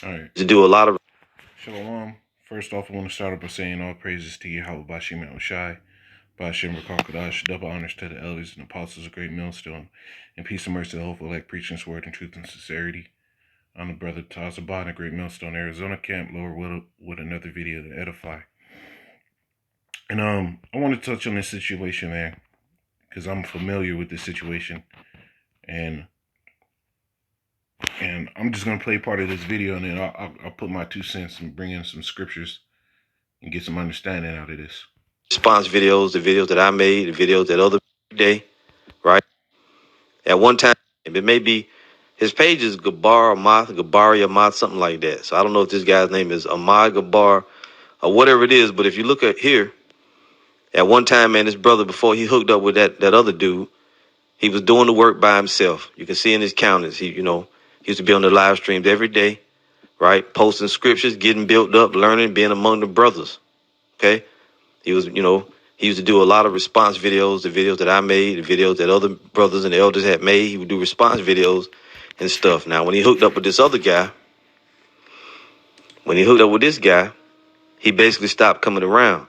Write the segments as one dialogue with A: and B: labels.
A: All right.
B: To do a lot of
A: Shalom. First off, I want to start off by saying all praises to Yahweh Bashim Shai, Bashim Rakakadash, double honors to the elders and apostles of Great Millstone, and peace and mercy to the hopeful elect preaching his word in truth and sincerity. I'm the brother Tazabah in the Great Millstone, Arizona camp, Lord will, with another video to edify. And I want to touch on this situation, man, because I'm familiar with this situation, and I'm just gonna play part of this video, and then I'll put my 2 cents and bring in some scriptures and get some understanding out of this.
B: response videos, the videos that I made, the videos that other day, right? At one time, it may be his page is Gabar Amath, Gabari Amath, something like that. So I don't know if this guy's name is Ahmad Gabar or whatever it is, but if you look at here, at one time, man, this brother, before he hooked up with that other dude, he was doing the work by himself. You can see in his counters, he used to be on the live streams every day, right? Posting scriptures, getting built up, learning, being among the brothers. Okay. He was, he used to do a lot of response videos, the videos that I made, the videos that other brothers and elders had made. He would do response videos and stuff. Now, when he hooked up with this other guy, he basically stopped coming around.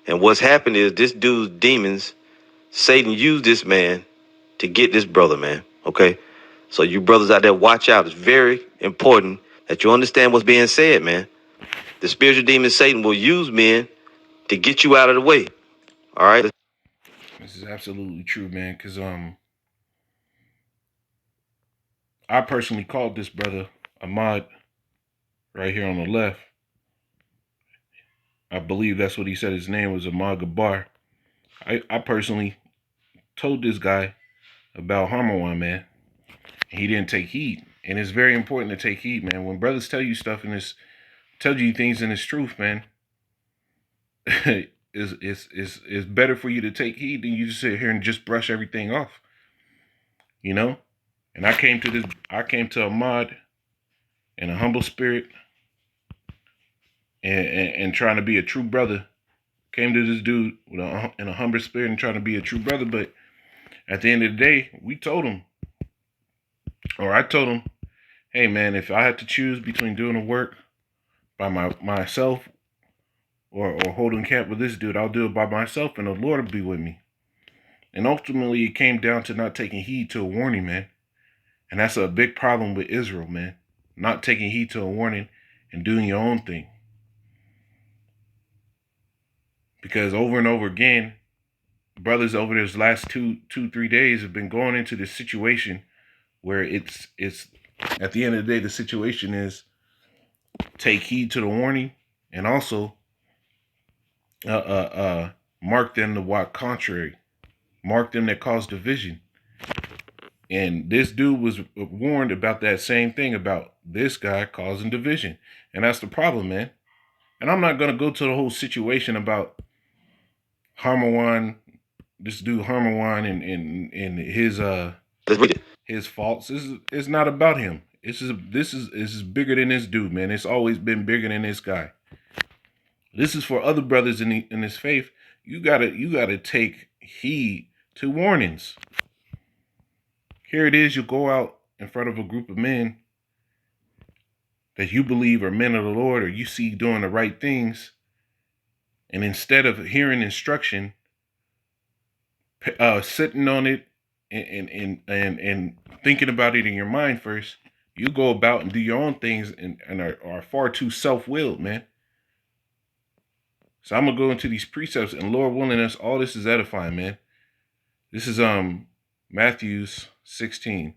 B: And what's happened is this dude's demons, Satan used this man to get this brother, man. Okay. So you brothers out there, watch out. It's very important that you understand what's being said, man. The spiritual demon Satan will use men to get you out of the way. All right.
A: This is absolutely true, man, because I personally called this brother Ahmad right here on the left. I believe that's what he said his name was, Ahmad Gabar. I personally told this guy about Harmawan, man. He didn't take heed. And it's very important to take heed, man. When brothers tell you stuff in this, tell you things in this truth, man, it's better for you to take heed than you just sit here and just brush everything off. You know? And I came to Ahmad in a humble spirit and trying to be a true brother. Came to this dude with in a humble spirit and trying to be a true brother. But at the end of the day, I told him, hey man, if I had to choose between doing the work by myself or holding camp with this dude, I'll do it by myself and the Lord will be with me. And ultimately it came down to not taking heed to a warning, man. And that's a big problem with Israel, man. Not taking heed to a warning and doing your own thing. Because over and over again, brothers over these last 3 days have been going into this situation where it's at the end of the day, the situation is take heed to the warning and also mark them to walk contrary, mark them that cause division. And this dude was warned about that same thing, about this guy causing division. And that's the problem, man. And I'm not going to go to the whole situation about Harmawan, this dude Harmawan and his faults. It's not about him. This is bigger than this dude, man. It's always been bigger than this guy. This is for other brothers in this faith. You gotta take heed to warnings. Here it is, you go out in front of a group of men that you believe are men of the Lord, or you see doing the right things, and instead of hearing instruction, sitting on it and thinking about it in your mind first, you go about and do your own things and are far too self-willed, man. So I'm gonna go into these precepts, and Lord willing us, all this is edifying, man. This is Matthew 16.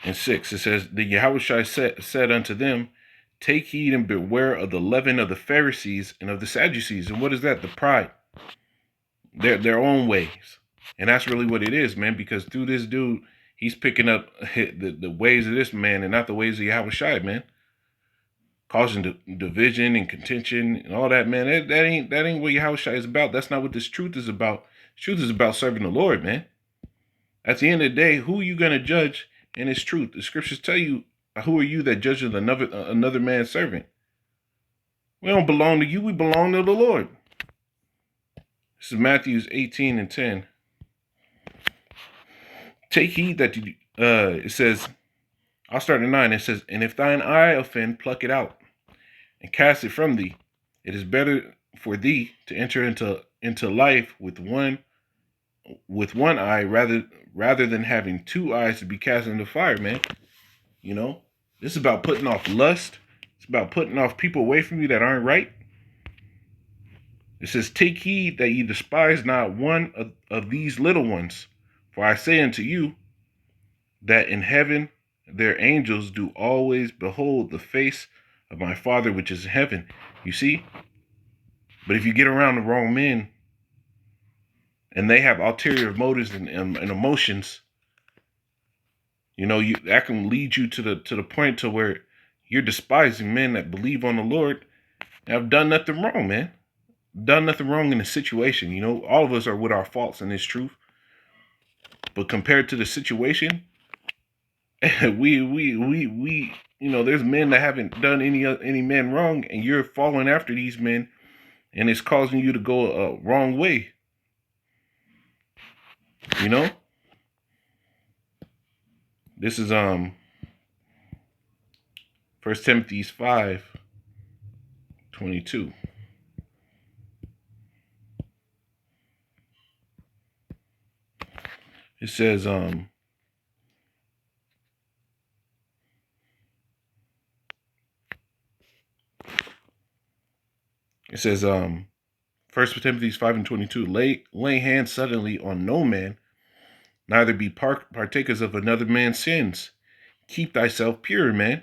A: And 6, it says, the Yahushua said unto them, take heed and beware of the leaven of the Pharisees and of the Sadducees. And what is that? The pride. Their own ways. And that's really what it is, man, because through this dude, he's picking up the ways of this man and not the ways of Yahushua, man. Causing division and contention and all that, man. That ain't what Yahushua is about. That's not what this truth is about. Truth is about serving the Lord, man. At the end of the day, who are you going to judge in his truth? The scriptures tell you, who are you that judges another man's servant? We don't belong to you. We belong to the Lord. This is Matthew 18 and 10. Take heed that you, it says, I'll start at 9. It says, and if thine eye offend, pluck it out and cast it from thee. It is better for thee to enter into life with one eye rather than having two eyes to be cast into fire, man. You know, this is about putting off lust. It's about putting off people away from you that aren't right. It says, take heed that ye despise not one of these little ones. For I say unto you, that in heaven their angels do always behold the face of my Father which is in heaven. You see? But if you get around the wrong men, and they have ulterior motives and emotions, you know, that can lead you to the point to where you're despising men that believe on the Lord and have done nothing wrong, man. Done nothing wrong in the situation. You know, all of us are with our faults in this truth. But compared to the situation, we you know, there's men that haven't done any men wrong, and you're following after these men, and it's causing you to go a wrong way. You know, this is 1 Timothy 5:22. It says It says, 1 Timothy 5:22, lay hands suddenly on no man, neither be partakers of another man's sins. Keep thyself pure, man.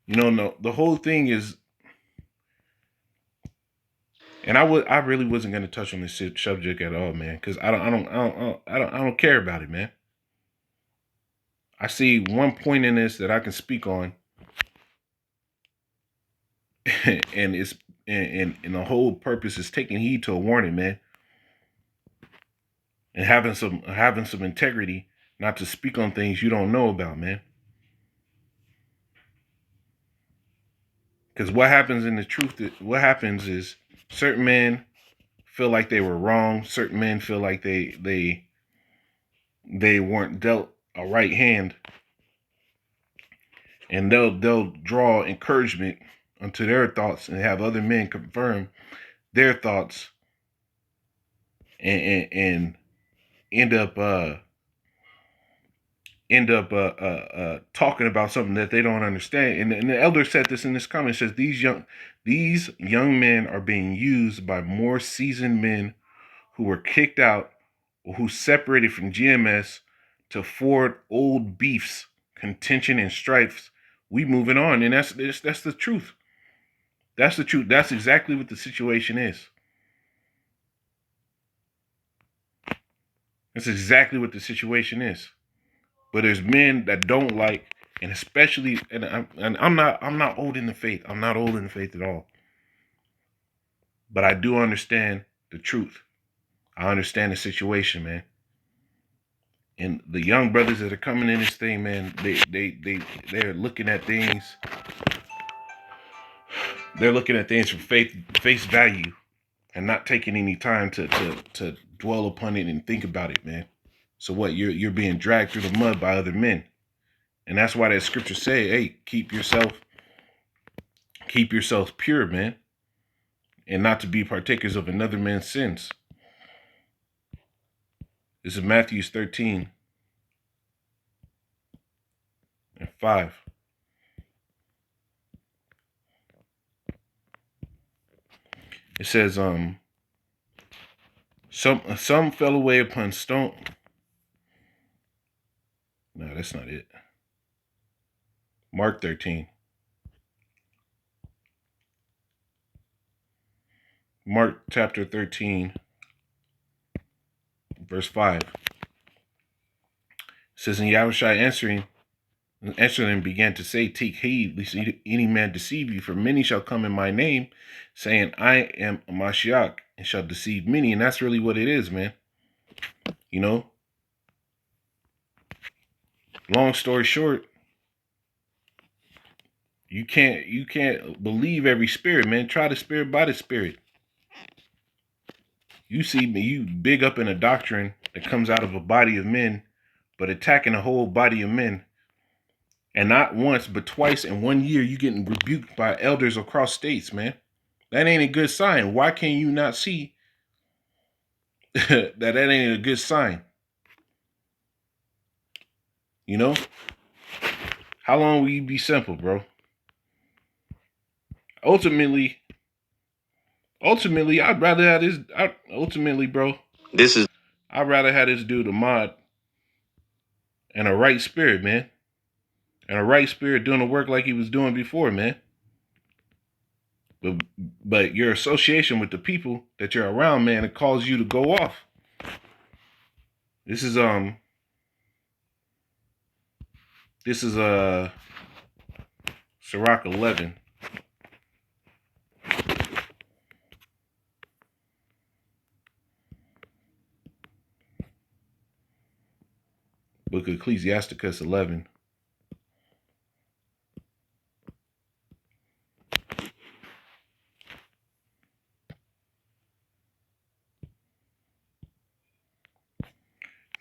A: You know, no, the whole thing is, and I really wasn't going to touch on this subject at all, man, because I don't care about it, man. I see one point in this that I can speak on, and it's and the whole purpose is taking heed to a warning, man, and having some integrity, not to speak on things you don't know about, man. Because what happens in the truth, what happens is certain men feel like they were wrong. Certain men feel like they weren't dealt a right hand, and they'll draw encouragement unto their thoughts and have other men confirm their thoughts, and end up talking about something that they don't understand. And the elder said this in this comment. Says these young men are being used by more seasoned men who were kicked out or who separated from GMS to afford old beefs, contention, and strifes. We moving on, and that's the truth. That's the truth. That's exactly what the situation is. That's exactly what the situation is. But there's men that don't like, and especially, and I'm not old in the faith. I'm not old in the faith at all. But I do understand the truth. I understand the situation, man. And the young brothers that are coming in this thing, man, they're looking at things. They're looking at things from face value, and not taking any time to dwell upon it and think about it, man. So what? You're being dragged through the mud by other men, and that's why that scripture say, "Hey, keep yourselves pure, man, and not to be partakers of another man's sins." This is Matthew 13:5. It says, some fell away upon stone. No, that's not it. Mark 13. Mark chapter 13, verse 5. It says, and Yahushua answering began to say, take heed, lest any man deceive you, for many shall come in my name, saying, I am Mashiach, and shall deceive many. And that's really what it is, man. You know? Long story short, you can't believe every spirit, man. Try the spirit by the spirit. You see me, you big up in a doctrine that comes out of a body of men, but attacking a whole body of men. And not once, but twice in 1 year, you getting rebuked by elders across states, man. That ain't a good sign. Why can you not see that ain't a good sign? You know? How long will you be simple, bro? Ultimately, I'd rather have this. Ultimately, bro,
B: This is
A: I'd rather have this dude a mod and a right spirit, man, and a right spirit doing the work like he was doing before, man. But your association with the people that you're around, man, it causes you to go off. This is Sirach 11. Book of Ecclesiasticus 11.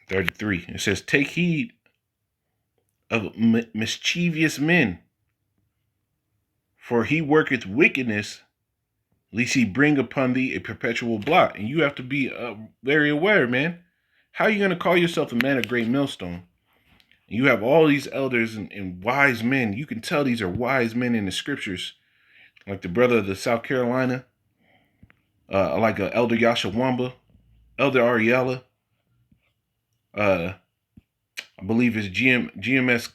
A: (33). It says, "Take heed of mischievous men, for he worketh wickedness, lest he bring upon thee a perpetual blot." And you have to be very aware, man. How are you going to call yourself a man of great millstone? And you have all these elders and wise men. You can tell these are wise men in the scriptures, like the brother of the South Carolina, like Elder Yashawamba, Elder Ariella, I believe it's GMS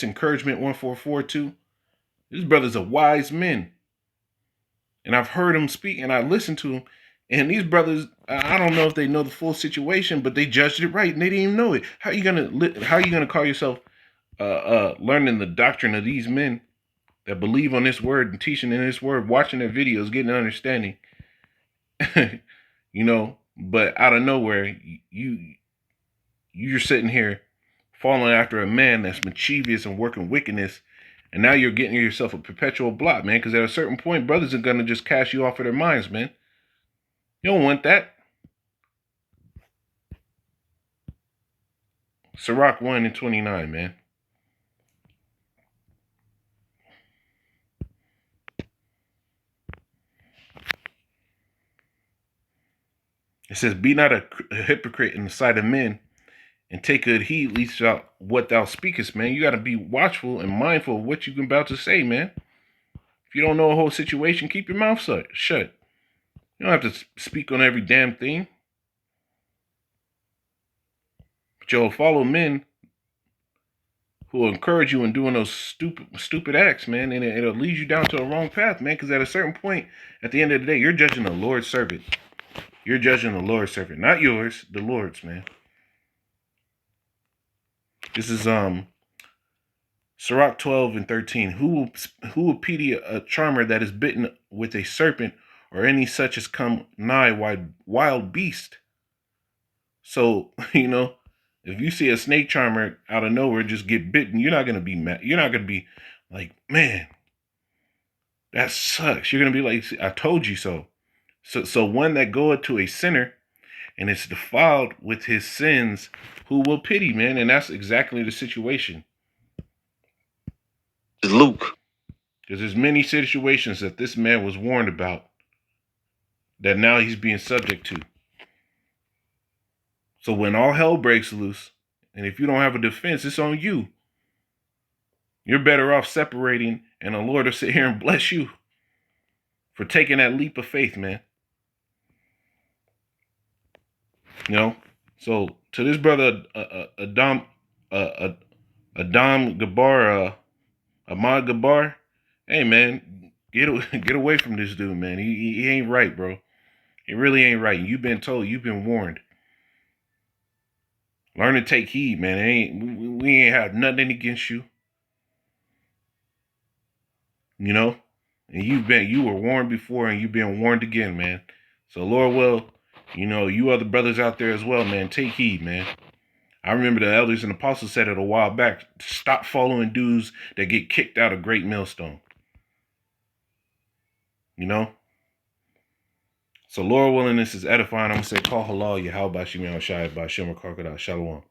A: Encouragement 1442. These brothers are wise men, and I've heard them speak, and I listened to them. And these brothers, I don't know if they know the full situation, but they judged it right, and they didn't even know it. How you gonna call yourself learning the doctrine of these men that believe on this word and teaching in this word, watching their videos, getting an understanding, you know? But out of nowhere, you're sitting here following after a man that's mischievous and working wickedness, and now you're getting yourself a perpetual blot, man. Because at a certain point, brothers are gonna just cast you off of their minds, man. You don't want that. Sirach 1:29, man. It says, "Be not a hypocrite in the sight of men, and take good heed lest what thou speakest," man. You got to be watchful and mindful of what you're about to say, man. If you don't know a whole situation, keep your mouth shut. You don't have to speak on every damn thing. But you'll follow men who will encourage you in doing those stupid acts, man, and it'll lead you down to a wrong path, man. Because at a certain point, at the end of the day, you're judging the Lord's servant. You're judging the Lord's servant, not yours, the Lord's, man. This is Sirach 12:13. Who will pity a charmer that is bitten with a serpent, or any such as come nigh wild beast? So, if you see a snake charmer out of nowhere just get bitten, you're not gonna be mad. You're not gonna be like, man, that sucks. You're gonna be like, I told you so. So one that goeth to a sinner and is defiled with his sins, who will pity, man? And that's exactly the situation.
B: Luke.
A: Because there's many situations that this man was warned about that now he's being subject to. So when all hell breaks loose, and if you don't have a defense, it's on you. You're better off separating, and the Lord will sit here and bless you for taking that leap of faith, man. So to this brother, Adam Gabar, Ahmad Gabar, hey man, get away from this dude, man. He ain't right, bro. He really ain't right. You've been told, you've been warned. Learn to take heed, man. We ain't have nothing against you. And you were warned before, and you've been warned again, man. So Lord will, you other brothers out there as well, man, take heed, man. I remember the elders and apostles said it a while back. Stop following dudes that get kicked out of Great Millstone. So Lord willing, this is edifying. I'm gonna say call halal Yahweh Shimon Shai by Shimmer Crocodile. Shalom.